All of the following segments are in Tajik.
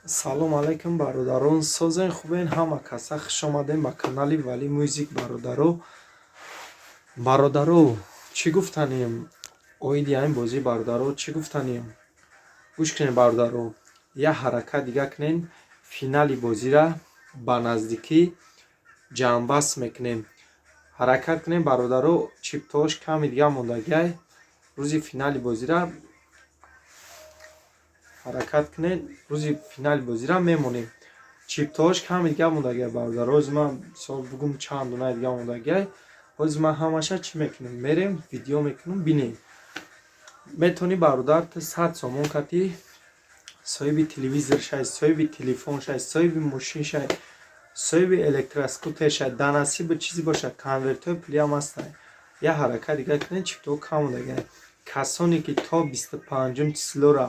Салом алейкум бародарон, созен хубен ҳама каса хуш омадем ба канали Вали Мюзик бародаро. Бародаро, чӣ гуфтанем? Оиди ҳамин бозии бародаро чӣ гуфтанем? Гӯш кунед бародаро, як ҳаракат дига кунем, финали бозира ба наздикӣ ҷамъбаст мекунем. Ҳаракат кунем бародаро, чиптош каме дига мондагиай, рӯзи финали бозира ҳаракат кунед, рӯзи финали бозира мемонем. Чиптош каме дига мондагиай бародаро, ҳозир ман мисол бугум чанд донаи дига мондагиай. Ҳозир ман ҳамаша чӣ мекунем? Мерем видео мекунем, бинем. Метавонӣ бародар 100 сомон кати соҳиби телевизор шай, соҳиби телефон шай, соҳиби мошин шай, соҳиби электроскутер шай, данасиби чизе бошад, конвертои пулӣ ҳам ҳастанд. Як ҳаракат дига кунед, чиптоҳо кам мондагиай. Касоне ки то 25 числора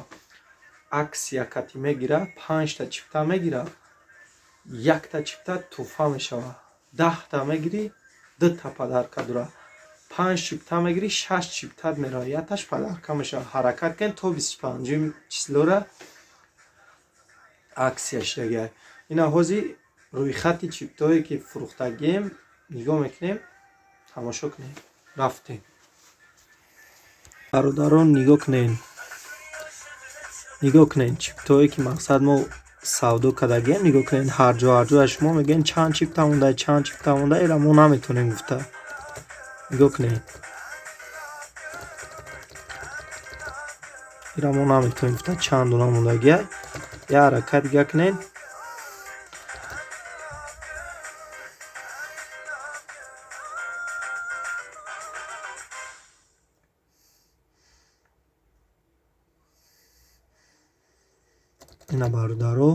аксия кати мегирад, 5 та чипта мегирад, 1 та чипта тӯҳфа мешавад. 10 та мегирӣ, 2 та падарка дорад. 5 чипта мегирӣ, 6 чиптат меравад, якташ падарка мешавад. Ҳаракат кунед то 25 числора аксия шидагиай. Ина ҳозир рӯйхати чиптаҳое ки фурӯхтагием нигоҳ мекунем, тамошо кунем. Рафтем. Бародарон, нигоҳ кунед чиптаҳое ки мақсад мо савдо кардагием, нигоҳ кунед. ҳарҷоя шумо мегӯед чанд чипта мондаи, чанд чипта мондаи, ира мо наметавонем гуфта. нигоҳ кунед. ира мо наметавонем гуфта чанд дона мондагиай. Як ҳаракат дига кунед. ина бародаро,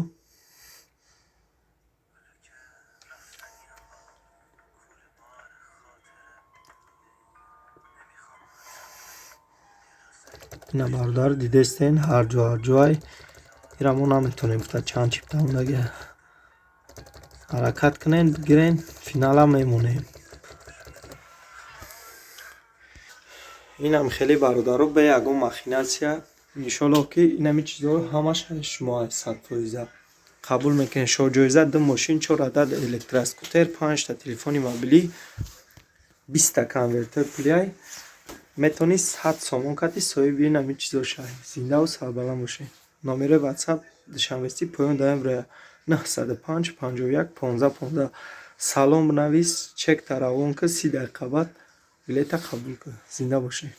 ина бародар дидестен ҳарҷоай, ира мо наметавонем гуфта чанд чипта мондагиай. ҳаракат кунед, гирен, финала мемонем. инам хеле бародаро бе ягон махинатсия. иншоаллоҳ ки инами чизҳо ҳамаша шумо 100% қабул мекунед. шоҳ-ҷоиза 2 мошин, 4 адад электроскутер, 5 та телефони мобилӣ, 20 та конвертери пулиай. метавонӣ 100 сомон кати соҳиби инами чизҳо шавӣ. Зиндаву сарбаланд бошед. номерои ватсап душанбести поён даем роя 905 51 15 15. салом бинавис, чекта равон кӣ, 30 дақиқа баъд билета қабул кӯ. Зинда бошед.